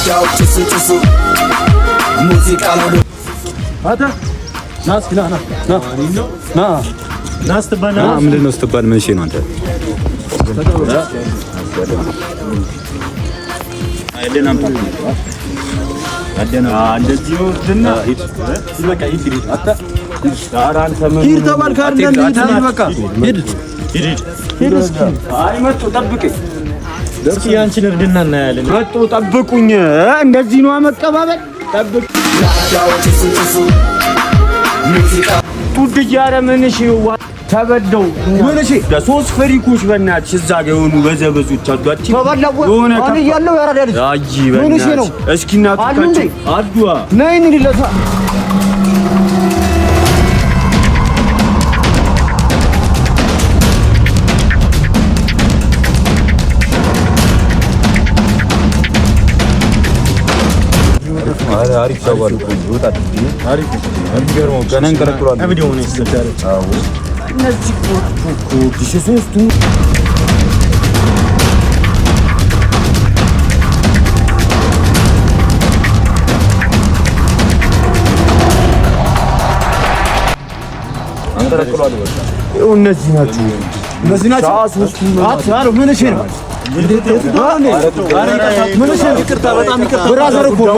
ናቸው ጭሱ ሙዚቃ ነው አታ ናስ ና ስትባል ምንድን ነው ስትባል ምን እሺ ነው አንተ አይደለም አደና እንደዚህ ወድና በቃ ይሄድ አታ ዳራን ተመን ሂድ ተባልካ አይደለም በቃ ሂድ አይ መጡ ጠብቀኝ እስኪ ያንቺን እርድና እናያለን መጡ ጠብቁኝ እንደዚህ ነው መቀባበል ጠብቅ ናቸው ጭሱ ሙዚቃ ጡድ ያረምንሽ ተበደው ምንሽ ለሶስት ፍሪኮች በእናትሽ እዛ ጋር የሆኑ በዘበዞች አዷቸው ተበላው አን ያለው ያራዳ ልጅ አጂ በእናትሽ እስኪ እናቱካቸው አድዋ ነይን ሊለታ አሪፍ ሰዋል ወጣት አሪፍ የሚገርመው ገናን ቀረጥሯል ቪዲዮ ነው ይሰዳል አዎ እነዚህ ኮኮ ዲሽሶስቱ አንቀረጥሯል ወጣ እነዚህ ናቸው አታሩ ምን እሺ ነው ብራዘር እኮ ነው